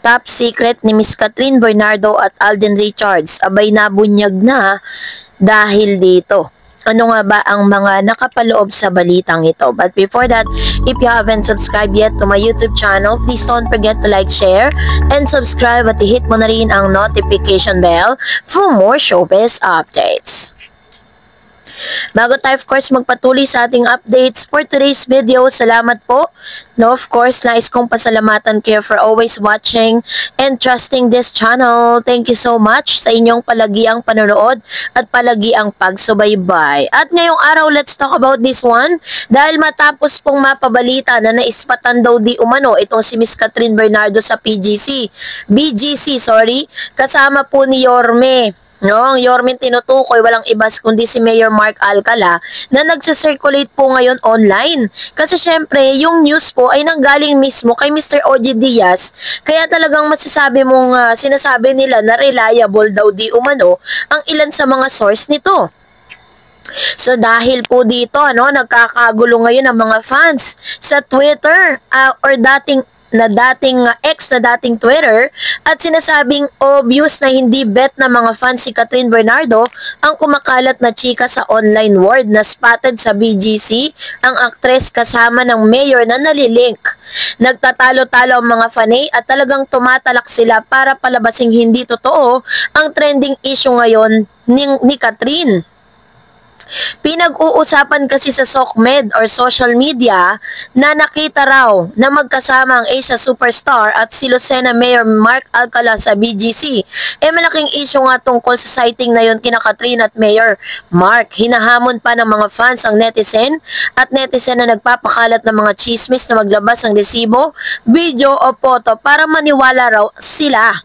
top secret ni Miss Catherine Bernardo at Alden Richards. Abay nabunyag na dahil dito. Ano nga ba ang mga nakapaloob sa balitang ito? But before that, if you haven't subscribed yet to my YouTube channel, please don't forget to like, share, and subscribe at i-hit mo na rin ang notification bell for more showbiz updates. Bago tayo of course magpatuloy sa ating updates for today's video, salamat po. No, of course, nais kong pasalamatan kayo for always watching and trusting this channel. Thank you so much sa inyong palagiang panonood at palagiang pagsubaybay. At ngayong araw, let's talk about this one. Dahil matapos pong mapabalita na naispatan daw di umano itong si Miss Catherine Bernardo sa BGC, kasama po ni Yorme. No, ang Yorme tinutukoy walang ibas kundi si Mayor Mark Alcala na nagsa-circulate po ngayon online. Kasi syempre, yung news po ay nanggaling mismo kay Mr. OG Diaz. Kaya talagang masasabi mong sinasabi nila na reliable daw di umano ang ilan sa mga source nito. So dahil po dito, nagkakagulo ngayon ang mga fans sa Twitter or dating ex na dating Twitter at sinasabing obvious na hindi bet na mga fans si Catherine Bernardo ang kumakalat na chika sa online world na spotted sa BGC ang aktres kasama ng mayor na nalilink. Nagtatalo-talo ang mga fanay at talagang tumatalak sila para palabasing hindi totoo ang trending issue ngayon ni Catherine. Pinag-uusapan kasi sa SOCMED or social media na nakita raw na magkasama ang Asia superstar at si Lucena Mayor Mark Alcala sa BGC. Malaking issue nga tungkol sa sighting na yun kina Catherine at Mayor Mark. Hinahamon pa ng mga fans ang netizen na nagpapakalat ng mga chismis na maglabas ng resibo, video o photo para maniwala raw sila.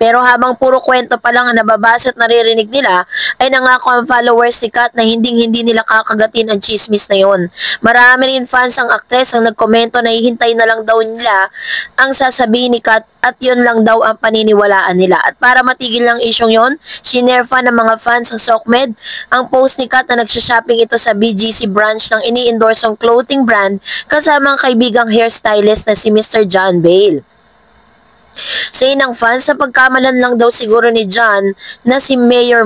Pero habang puro kwento pa lang ang nababasa at naririnig nila, ay nangako ang followers ni Kat na hindi nila kakagatin ang chismis na yon. Marami rin fans ang aktres ang nagkomento na hihintay na lang daw nila ang sasabihin ni Kat at yun lang daw ang paniniwalaan nila. At para matigil lang isyong yon, shinare fa ng mga fans ng SOCMED ang post ni Kat na nagsha-shopping ito sa BGC branch ng ini-endorse ang clothing brand kasama ang kaibigang hairstylist na si Mr. John Bale. Sa inang fans, sa pagkamalan lang daw siguro ni John na si Mayor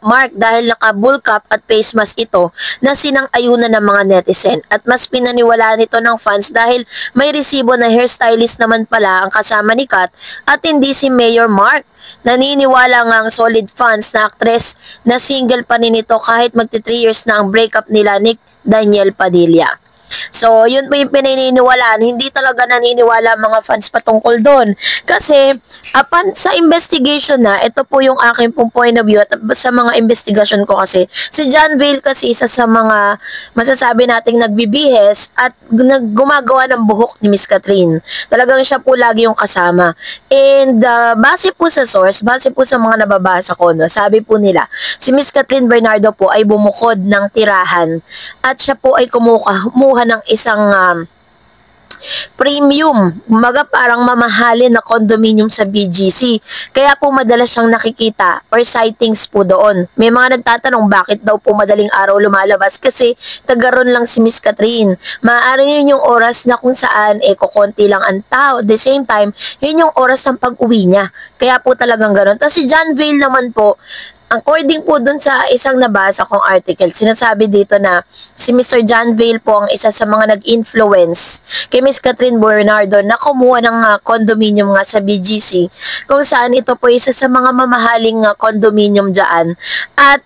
Mark dahil naka-bull cap at face mask ito na sinang-ayunan ng mga netizen. At mas pinaniwalaan nito ng fans dahil may resibo na hairstylist naman pala ang kasama ni Kat at hindi si Mayor Mark. Naniniwala nga ang solid fans na aktres na single pa rin ito kahit magti 3 years na ang breakup nila ni Daniel Padilla. So, yun po yung pinaniniwalaan. Hindi talaga naniniwala mga fans patungkol doon. Kasi, upon sa investigation na, ito po yung aking pong point of view at sa mga investigation ko kasi, si John Bale kasi isa sa mga masasabi nating nagbibihes at gumagawa ng buhok ni Miss Catherine. Talagang siya po lagi yung kasama. And, base po sa source, base po sa mga nababasa ko, sabi po nila, si Miss Catherine Bernardo po ay bumukod ng tirahan at siya po ay kumuha ng isang premium, parang mamahalin na condominium sa BGC. Kaya po madalas siyang nakikita or sightings po doon. May mga nagtatanong bakit daw po madaling araw lumalabas kasi tagaroon lang si Miss Catherine. Maaari yun yung oras na kung saan kukonti lang ang tao. At the same time, yun yung oras ng pag-uwi niya. Kaya po talagang ganoon. Tapos si John Vale naman po, according po dun sa isang nabasa kong article, sinasabi dito na si Mr. John Vale po ang isa sa mga nag-influence kay Miss Catherine Bernardo na kumuha ng condominium nga sa BGC, kung saan ito po isa sa mga mamahaling condominium dyan. At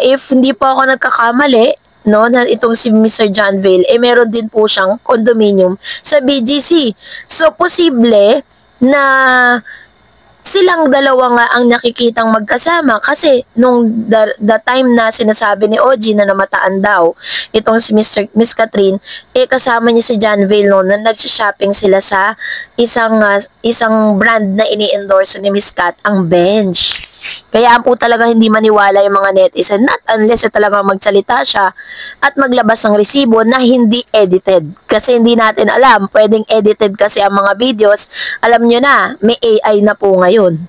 if hindi po ako nagkakamali, na itong si Mr. John Vale, meron din po siyang condominium sa BGC. So, posible na silang dalawa nga ang nakikitang magkasama kasi nung the time na sinasabi ni OG na namataan daw itong si Miss Catherine, kasama niya si John Vale na nag-shopping sila sa isang brand na ini-endorse ni Miss Cat, ang Bench. Kaya po talaga hindi maniwala yung mga netizen, not unless talagang magsalita siya at maglabas ng resibo na hindi edited. Kasi hindi natin alam, pwedeng edited kasi ang mga videos. Alam nyo na, may AI na po ngayon.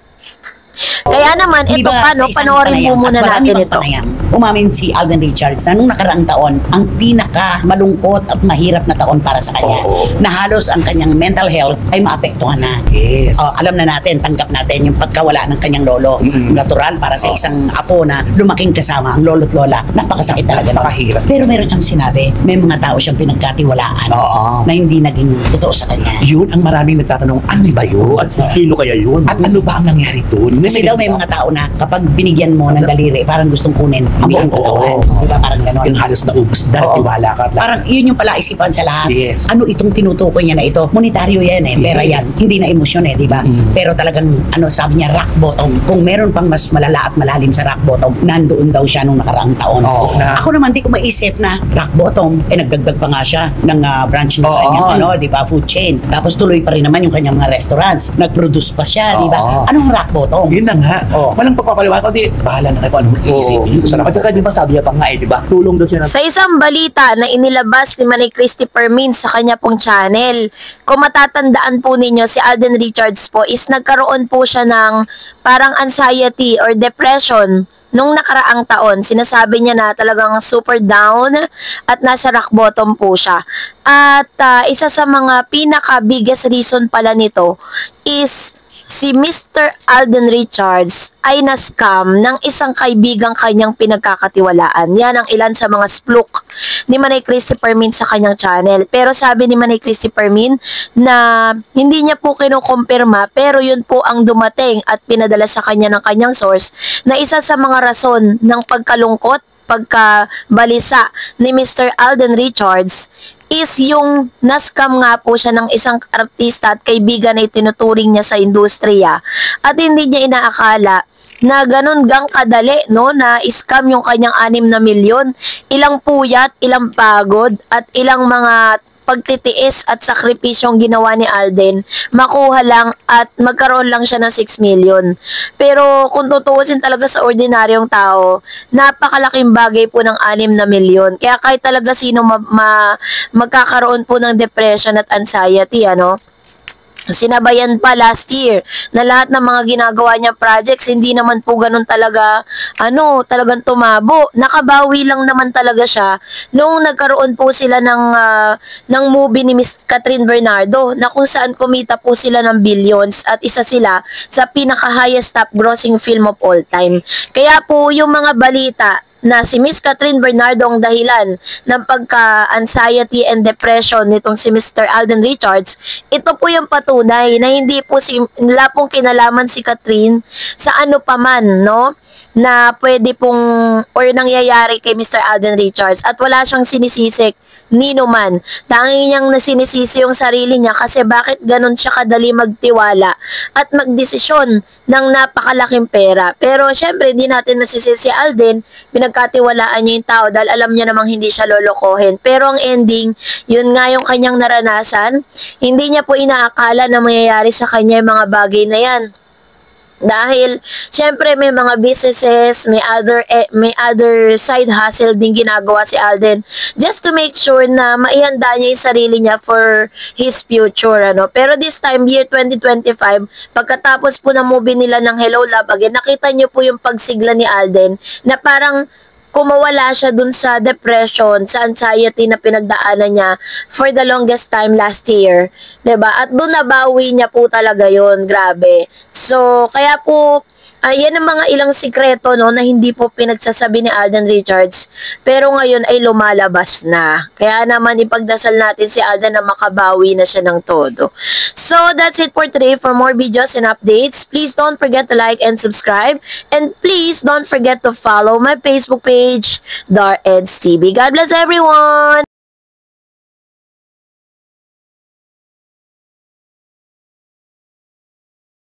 Kaya naman, ito Diba, pa, no, sa isang panoorin panayam, mo muna at marami natin pang ito. panayam, umamin si Alden Richards na nung nakaraang taon, ang pinaka malungkot at mahirap na taon para sa kanya. Na halos ang kanyang mental health ay maapektuhan na. Yes. Alam na natin, tanggap natin yung pagkawala ng kanyang lolo. Natural para sa isang apo na lumaking kasama ang lolo't lola. Napakasakit talaga. Napakahirap. Pero meron siyang sinabi, may mga tao siyang pinagkatiwalaan Oo. na hindi naging totoo sa kanya. Yun ang maraming nagtatanong, ano ba yun? At sino kaya yun? At ano ba ang nangyari doon? Kasi daw may mga tao na kapag binigyan mo ng daliri, parang gustong kunin ang buong katawan. Oo. Diba? Parang gano'n. Yung halos naubos, dahil Oo. tiwala ka. Parang yun yung palaisipan sa lahat. Yes. Ano itong tinutukoy niya na ito? Monetaryo yan eh. Pera yan. Yes. Hindi na emosyon eh, di ba? Pero talagang, sabi niya, rock bottom. Kung meron pang mas malala at malalim sa rock bottom, nandoon daw siya nung nakaraang taon. Oo. Ako naman, di ko maisip na rock bottom, nagdagdag pa nga siya ng branch ng Oo. kanyang, di ba, food chain. Tapos tuloy pa rin naman yung kanyang mga restaurants. Nag-produce pa siya, di ba? Oo. Anong rock bottom? Yun na nga. Oo. Walang pagpapaliwanag, kundi bahala na kayo kung anong iisipin. At saka di ba sabi niya pa nga di ba? Tulong daw siya ng Sa isang balita na inilabas ni Manny Christopher Min sa kanya pong channel, kung matatandaan po ninyo, si Alden Richards po is nagkaroon po siya ng parang anxiety or depression nung nakaraang taon. Sinasabi niya na talagang super down at nasa rock bottom po siya. At isa sa mga pinaka-biggest reason pala nito is si Mr. Alden Richards ay na-scam ng isang kaibigang kanyang pinagkakatiwalaan. Yan ang ilan sa mga spluk ni Manny Christopher Min sa kanyang channel. Pero sabi ni Manny Christopher Min na hindi niya po kinukumpirma, pero yun po ang dumating at pinadala sa kanya ng kanyang source na isa sa mga rason ng pagkalungkot, pagkabalisa ni Mr. Alden Richards is yung na-scam nga po siya ng isang artista at kaibigan na itinuturing niya sa industriya at hindi niya inaakala na ganun gang kadali, no, na scam yung kanyang 6 na milyon. Ilang puyat, ilang pagod at ilang mga pagtitiis at sakripisyong ginawa ni Alden, makuha lang at magkaroon lang siya ng 6 million. Pero kung tutuusin talaga sa ordinaryong tao, napakalaking bagay po ng 6 na milyon. Kaya kahit talaga sino magkakaroon po ng depression at anxiety, ano? Sinabayan pa last year na lahat ng mga ginagawa niya projects hindi naman po ganun talaga talagang tumabo. Nakabawi lang naman talaga siya nung nagkaroon po sila ng movie ni Miss Catherine Bernardo na kung saan kumita po sila ng billions at isa sila sa pinaka-highest top grossing film of all time. Kaya po yung mga balita na si Miss Catherine Bernardo ang dahilan ng pagka-anxiety and depression nitong si Mr. Alden Richards, ito po yung patunay na hindi po wala pong kinalaman si Catherine sa ano paman, no? Na pwede pong or nangyayari kay Mr. Alden Richards at wala siyang sinisisik nino man. Tangi niyang nasinisisi yung sarili niya kasi bakit ganun siya kadali magtiwala at magdesisyon ng napakalaking pera. Pero syempre hindi natin nasisisi si Alden, pinagkatiwalaan niya yung tao dahil alam niya namang hindi siya lolokohin. Pero ang ending, yun nga yung kanyang naranasan, hindi niya po inaakala na mangyayari sa kanya yung mga bagay na yan. Dahil, syempre may mga businesses, may other side hustle din ginagawa si Alden just to make sure na maihanda niya yung sarili niya for his future, ano. Pero this time, year 2025, pagkatapos po ng movie nila ng Hello Love Again, nakita niyo po yung pagsigla ni Alden na parang kumawala siya dun sa depression, sa anxiety na pinagdaanan niya for the longest time last year. 'Di ba? At dun nabawi niya po talaga yon. Grabe. So, kaya po, yan ang mga ilang sikreto, no, na hindi po pinagsasabi ni Alden Richards. Pero ngayon ay lumalabas na. Kaya naman ipagdasal natin si Alden na makabawi na siya ng todo. So, that's it for today. For more videos and updates, please don't forget to like and subscribe. And please don't forget to follow my Facebook page, Dar Eds TV. God bless everyone!